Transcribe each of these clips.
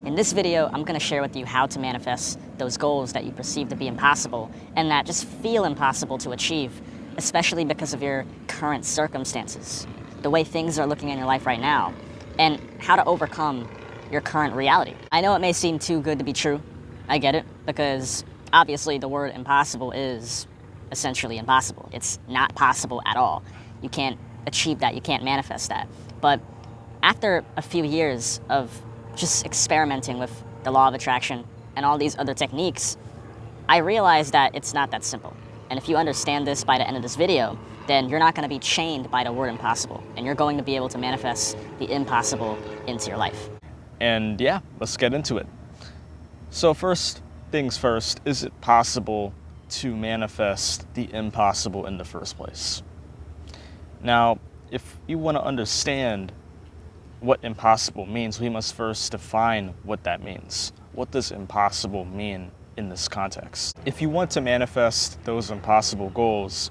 In this video, I'm going to share with you how to manifest those goals that you perceive to be impossible and that just feel impossible to achieve, especially because of your current circumstances, the way things are looking in your life right now, and how to overcome your current reality. I know it may seem too good to be true. I get it, because obviously the word impossible is essentially impossible. It's not possible at all. You can't achieve that, you can't manifest that. But after a few years of just experimenting with the law of attraction and all these other techniques, I realized that it's not that simple. And if you understand this by the end of this video, then you're not going to be chained by the word impossible, and you're going to be able to manifest the impossible into your life. And yeah, let's get into it. So first things first, is it possible to manifest the impossible in the first place? Now, if you want to understand what impossible means, we must first define what that means. What does impossible mean in this context? If you want to manifest those impossible goals,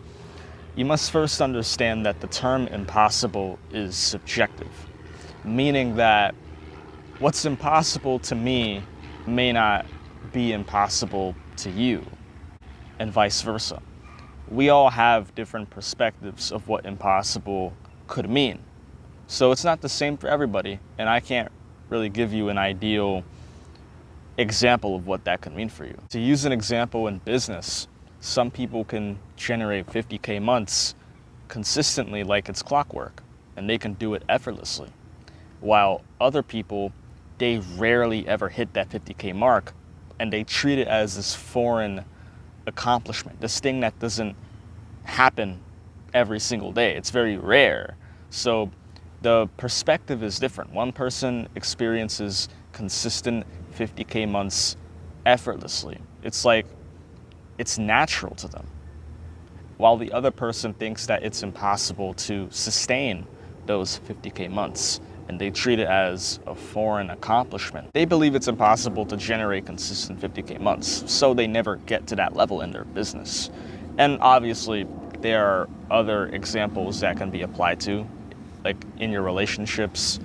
you must first understand that the term impossible is subjective, meaning that what's impossible to me may not be impossible to you, and vice versa. We all have different perspectives of what impossible could mean. So it's not the same for everybody, and I can't really give you an ideal example of what that could mean for you. To use an example in business, some people can generate 50K months consistently like it's clockwork, and they can do it effortlessly. While other people, they rarely ever hit that 50K mark, and they treat it as this foreign accomplishment, this thing that doesn't happen every single day. It's very rare. So the perspective is different. One person experiences consistent 50K months effortlessly. It's like it's natural to them. While the other person thinks that it's impossible to sustain those 50K months, and they treat it as a foreign accomplishment. They believe it's impossible to generate consistent 50K months, so they never get to that level in their business. And obviously, there are other examples that can be applied to, like in your relationships,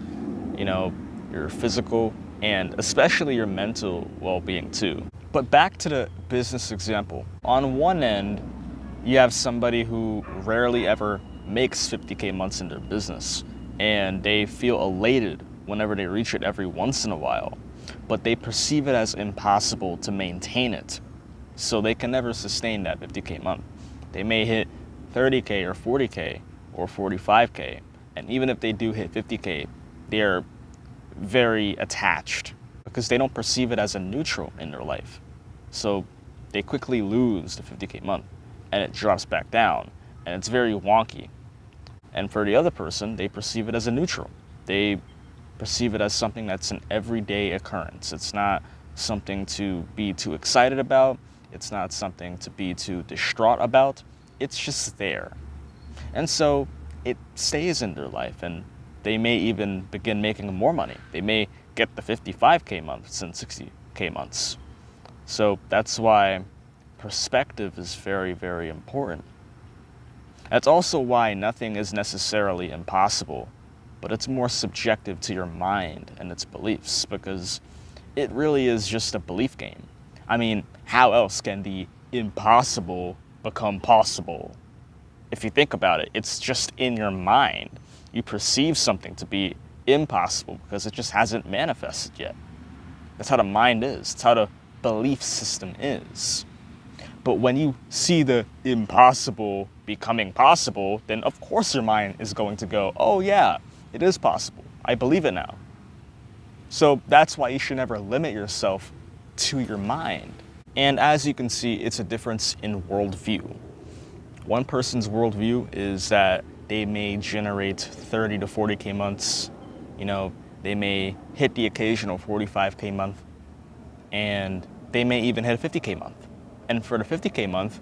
your physical, and especially your mental well-being too. But back to the business example. On one end, you have somebody who rarely ever makes 50K months in their business, and they feel elated whenever they reach it every once in a while, but they perceive it as impossible to maintain it, so they can never sustain that 50K month. They may hit 30K or 40K or 45K, and even if they do hit 50K, they're very attached because they don't perceive it as a neutral in their life. So they quickly lose the 50K month, and it drops back down, and it's very wonky. And for the other person, they perceive it as a neutral. They perceive it as something that's an everyday occurrence. It's not something to be too excited about. It's not something to be too distraught about. It's just there. And so it stays in their life, and they may even begin making more money. They may get the 55K months and 60K months. So that's why perspective is very, very important. That's also why nothing is necessarily impossible, but it's more subjective to your mind and its beliefs, because it really is just a belief game. I mean, how else can the impossible become possible? If you think about it, it's just in your mind. You perceive something to be impossible because it just hasn't manifested yet. That's how the mind is. That's how the belief system is. But when you see the impossible becoming possible, then of course your mind is going to go, oh yeah, it is possible. I believe it now. So that's why you should never limit yourself to your mind. And as you can see, it's a difference in worldview. One person's worldview is that they may generate 30 to 40K months. They may hit the occasional 45K month, and they may even hit a 50K month. And for the 50K month,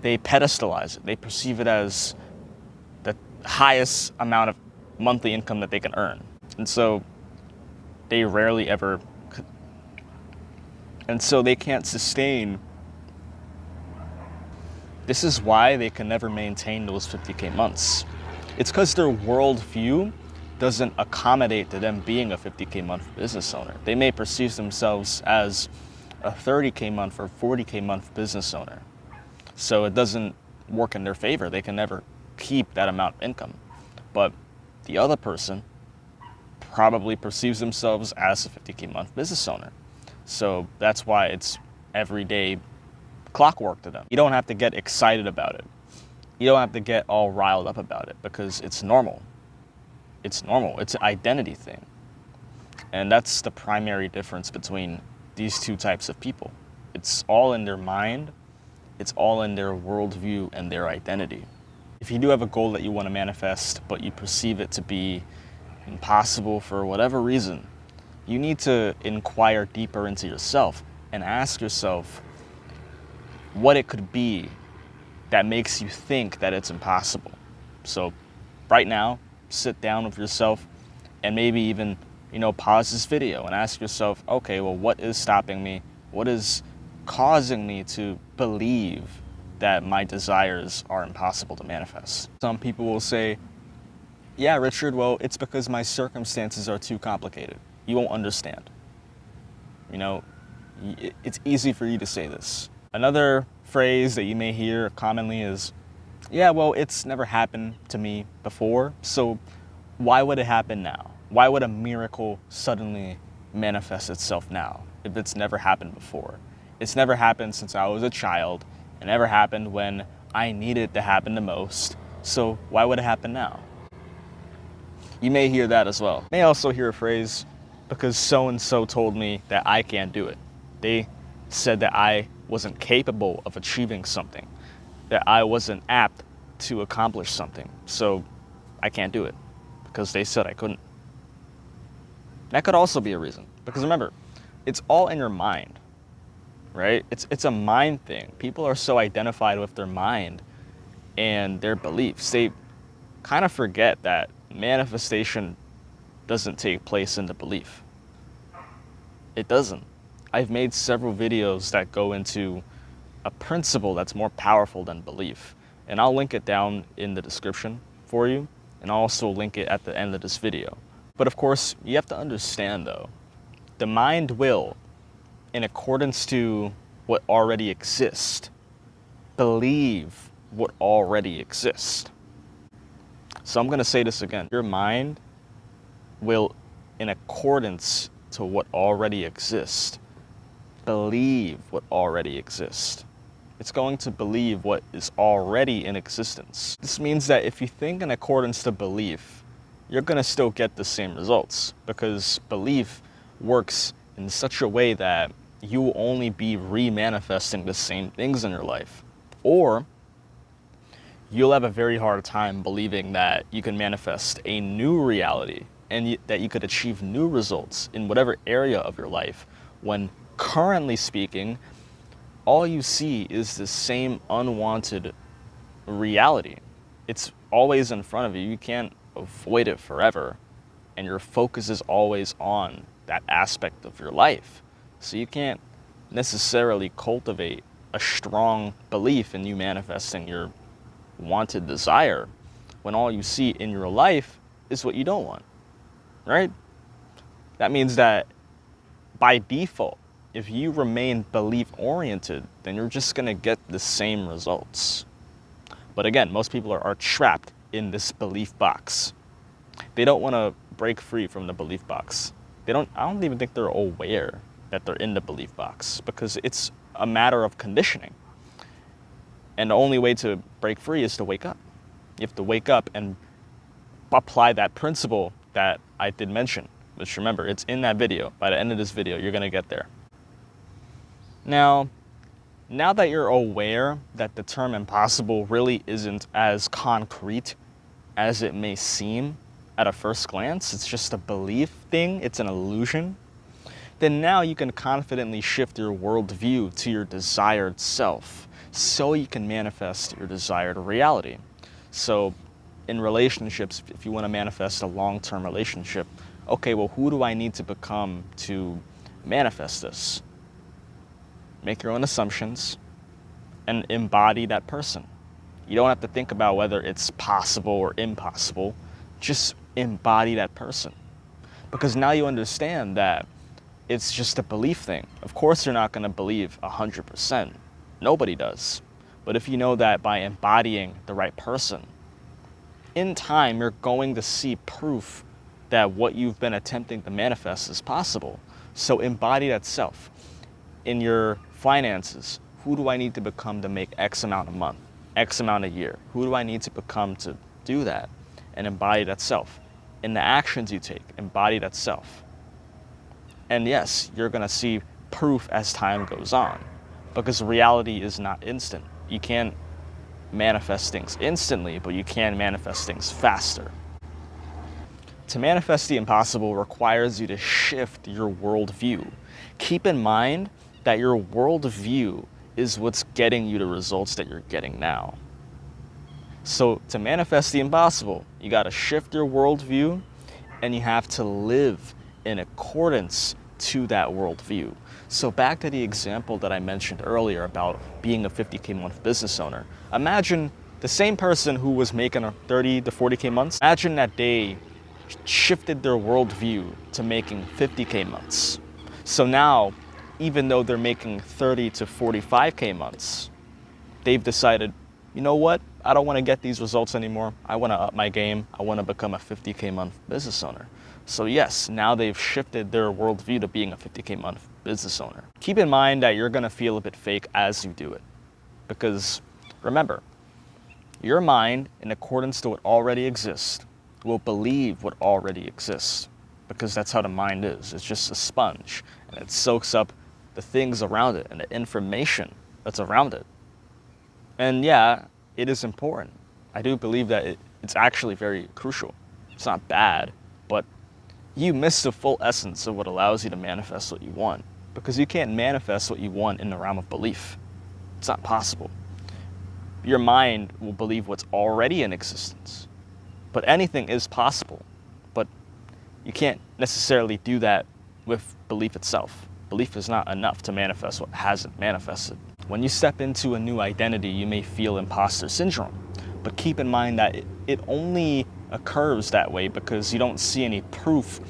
they pedestalize it. They perceive it as the highest amount of monthly income that they can earn. And so they rarely ever, and so they can't sustain. This is why they can never maintain those 50K months. It's because their worldview doesn't accommodate to them being a 50K month business owner. They may perceive themselves as a 30K month or 40K month business owner. So it doesn't work in their favor. They can never keep that amount of income. But the other person probably perceives themselves as a 50K month business owner. So that's why it's everyday clockwork to them. You don't have to get excited about it. You don't have to get all riled up about it because it's normal. It's normal. It's an identity thing. And that's the primary difference between these two types of people. It's all in their mind. It's all in their worldview and their identity. If you do have a goal that you want to manifest, but you perceive it to be impossible for whatever reason, you need to inquire deeper into yourself and ask yourself what it could be that makes you think that it's impossible. So right now, sit down with yourself and maybe even, pause this video and ask yourself, okay, well, what is stopping me? What is causing me to believe that my desires are impossible to manifest? Some people will say, yeah, Richard, well, it's because my circumstances are too complicated. You won't understand. It's easy for you to say this. Another phrase that you may hear commonly is, yeah, well, it's never happened to me before, so why would it happen now? Why would a miracle suddenly manifest itself now if it's never happened before? It's never happened since I was a child. It never happened when I needed it to happen the most, so why would it happen now? You may hear that as well. You may also hear a phrase, because so-and-so told me that I can't do it. They said that I wasn't capable of achieving something, that I wasn't apt to accomplish something, so I can't do it because they said I couldn't. That could also be a reason, because remember, it's all in your mind, right? It's a mind thing. People are so identified with their mind and their beliefs. They kind of forget that manifestation doesn't take place in the belief. It doesn't. I've made several videos that go into a principle that's more powerful than belief. And I'll link it down in the description for you, and I'll also link it at the end of this video. But of course, you have to understand though, the mind will, in accordance to what already exists, believe what already exists. So I'm going to say this again. Your mind will, in accordance to what already exists, believe what already exists. It's going to believe what is already in existence. This means that if you think in accordance to belief, you're going to still get the same results, because belief works in such a way that you will only be re-manifesting the same things in your life. Or you'll have a very hard time believing that you can manifest a new reality and that you could achieve new results in whatever area of your life, when currently speaking, all you see is the same unwanted reality. It's always in front of you. You can't avoid it forever. And your focus is always on that aspect of your life. So you can't necessarily cultivate a strong belief in you manifesting your wanted desire when all you see in your life is what you don't want, right? That means that by default, if you remain belief-oriented, then you're just going to get the same results. But again, most people are trapped in this belief box. They don't want to break free from the belief box. I don't even think they're aware that they're in the belief box, because it's a matter of conditioning. And the only way to break free is to wake up. You have to wake up and apply that principle that I did mention, which, remember, it's in that video. By the end of this video, you're going to get there. Now that you're aware that the term impossible really isn't as concrete as it may seem at a first glance, it's just a belief thing, it's an illusion, then now you can confidently shift your worldview to your desired self so you can manifest your desired reality. So in relationships, if you want to manifest a long-term relationship, okay, well, who do I need to become to manifest this? Make your own assumptions and embody that person. You don't have to think about whether it's possible or impossible. Just embody that person. Because now you understand that it's just a belief thing. Of course, you're not going to believe 100%. Nobody does. But if you know that by embodying the right person, in time, you're going to see proof that what you've been attempting to manifest is possible. So embody that self. In your finances, who do I need to become to make X amount a month, X amount a year? Who do I need to become to do that? And embody that self. In the actions you take, embody that self. And yes, you're going to see proof as time goes on, because reality is not instant. You can't manifest things instantly, but you can manifest things faster. To manifest the impossible requires you to shift your worldview. Keep in mind that your worldview is what's getting you the results that you're getting now. So to manifest the impossible, you got to shift your worldview, and you have to live in accordance to that worldview. So back to the example that I mentioned earlier about being a 50K month business owner. Imagine the same person who was making a 30 to 40K months. Imagine that they shifted their worldview to making 50K months. So now, even though they're making 30 to 45K months, they've decided, you know what? I don't want to get these results anymore. I want to up my game. I want to become a 50K month business owner. So yes, now they've shifted their worldview to being a 50K month business owner. Keep in mind that you're going to feel a bit fake as you do it. Because remember, your mind, in accordance to what already exists, will believe what already exists. Because that's how the mind is. It's just a sponge. And it soaks up the things around it and the information that's around it. And yeah, it is important. I do believe that it's actually very crucial. It's not bad, but you miss the full essence of what allows you to manifest what you want, because you can't manifest what you want in the realm of belief. It's not possible. Your mind will believe what's already in existence, but anything is possible, but you can't necessarily do that with belief itself. Belief is not enough to manifest what hasn't manifested. When you step into a new identity, you may feel imposter syndrome, but keep in mind that it only occurs that way because you don't see any proof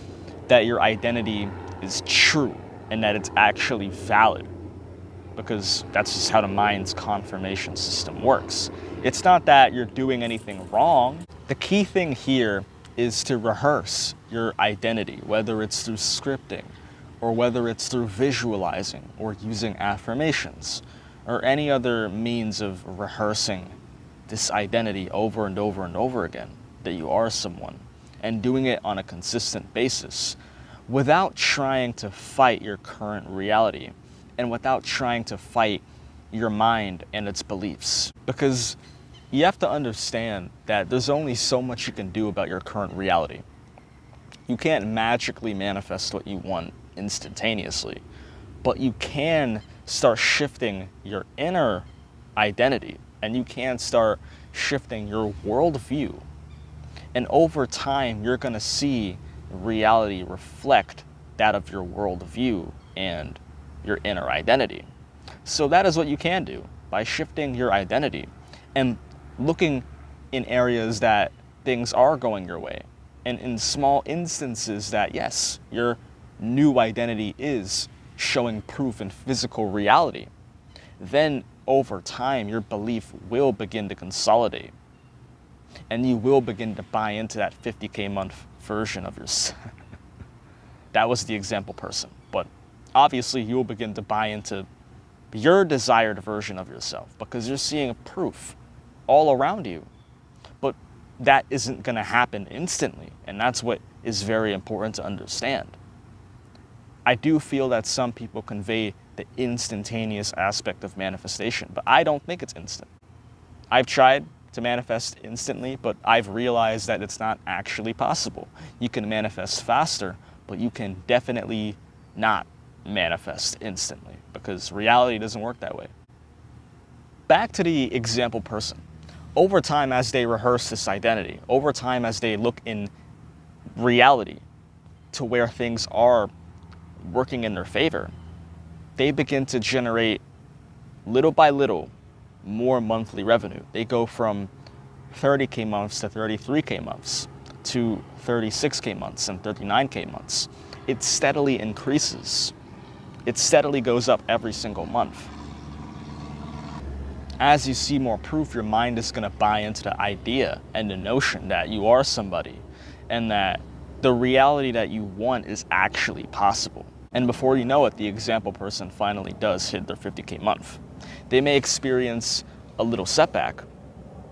that your identity is true and that it's actually valid, because that's just how the mind's confirmation system works. It's not that you're doing anything wrong. The key thing here is to rehearse your identity, whether it's through scripting or whether it's through visualizing or using affirmations or any other means of rehearsing this identity over and over and over again, that you are someone, and doing it on a consistent basis without trying to fight your current reality and without trying to fight your mind and its beliefs. Because you have to understand that there's only so much you can do about your current reality. You can't magically manifest what you want instantaneously, but you can start shifting your inner identity, and you can start shifting your worldview. And over time, you're going to see reality reflect that of your worldview and your inner identity. So that is what you can do by shifting your identity and looking in areas that things are going your way, and in small instances that, yes, your new identity is showing proof in physical reality. Then over time, your belief will begin to consolidate, and you will begin to buy into that 50K month version of yourself. That was the example person, but obviously you will begin to buy into your desired version of yourself because you're seeing proof all around you. But that isn't going to happen instantly, and that's what is very important to understand. I do feel that some people convey the instantaneous aspect of manifestation, but I don't think it's instant. I've tried to manifest instantly, but I've realized that it's not actually possible. You can manifest faster, but you can definitely not manifest instantly because reality doesn't work that way. Back to the example person. Over time, as they rehearse this identity, over time as they look in reality to where things are working in their favor, they begin to generate little by little more monthly revenue. They go from 30K months to 33K months. to 36K months and 39K months. It steadily increases. It steadily goes up every single month. As you see more proof, your mind is going to buy into the idea and the notion that you are somebody and that the reality that you want is actually possible. And before you know it, the example person finally does hit their 50K month. They may experience a little setback,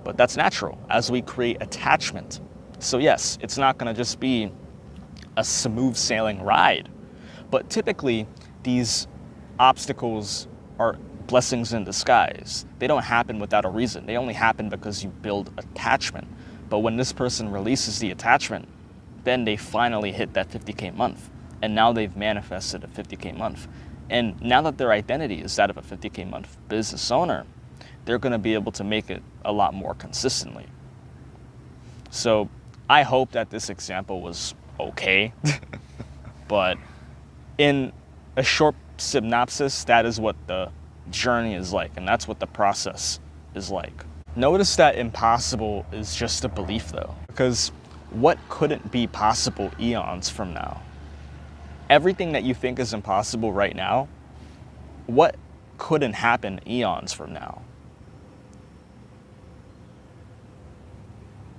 but that's natural as we create attachment. So yes, it's not going to just be a smooth sailing ride, but typically these obstacles are blessings in disguise. They don't happen without a reason. They only happen because you build attachment. But when this person releases the attachment, then they finally hit that 50K month. And now they've manifested a 50K month. And now that their identity is that of a 50K month business owner, they're going to be able to make it a lot more consistently. So I hope that this example was okay, but in a short synopsis, that is what the journey is like, and that's what the process is like. Notice that impossible is just a belief though, because what couldn't be possible eons from now? Everything that you think is impossible right now, what couldn't happen eons from now?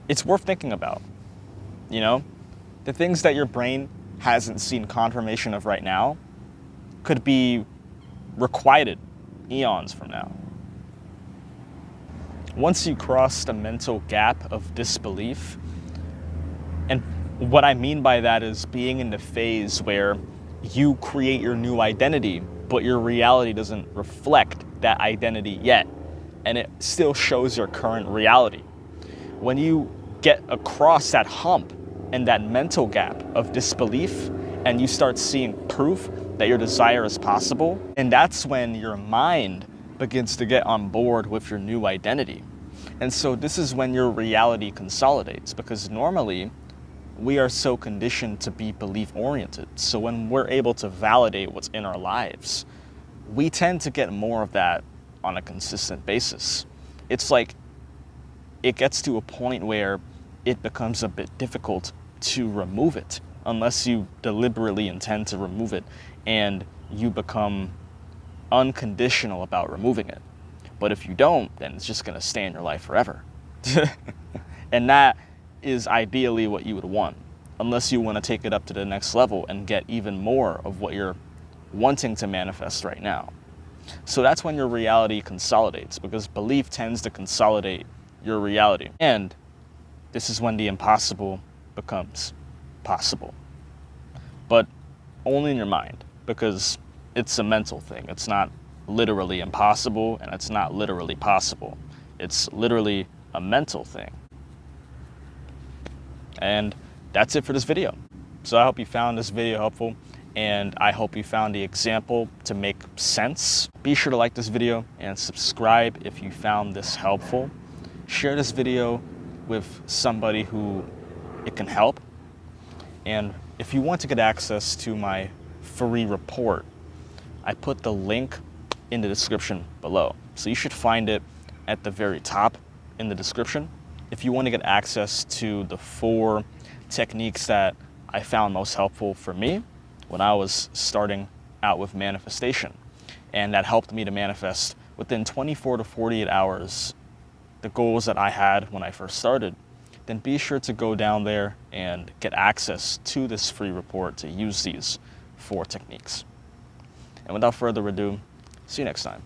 It's worth thinking about, you know? The things that your brain hasn't seen confirmation of right now could be requited eons from now. Once you cross the mental gap of disbelief, and what I mean by that is being in the phase where you create your new identity, but your reality doesn't reflect that identity yet, and it still shows your current reality. When you get across that hump and that mental gap of disbelief, and you start seeing proof that your desire is possible, and that's when your mind begins to get on board with your new identity. And so this is when your reality consolidates, because normally we are so conditioned to be belief-oriented. So when we're able to validate what's in our lives, we tend to get more of that on a consistent basis. It's like it gets to a point where it becomes a bit difficult to remove it unless you deliberately intend to remove it and you become unconditional about removing it. But if you don't, then it's just gonna stay in your life forever. And that is ideally what you would want, unless you want to take it up to the next level and get even more of what you're wanting to manifest right now. So that's when your reality consolidates, because belief tends to consolidate your reality. And this is when the impossible becomes possible. But only in your mind, because it's a mental thing. It's not literally impossible, and it's not literally possible. It's literally a mental thing. And that's it for this video. So I hope you found this video helpful, and I hope you found the example to make sense. Be sure to like this video and subscribe if you found this helpful. Share this video with somebody who it can help. And if you want to get access to my free report, I put the link in the description below. So you should find it at the very top in the description. If you want to get access to the 4 techniques that I found most helpful for me when I was starting out with manifestation, and that helped me to manifest within 24 to 48 hours the goals that I had when I first started, then be sure to go down there and get access to this free report to use these 4 techniques. And without further ado, see you next time.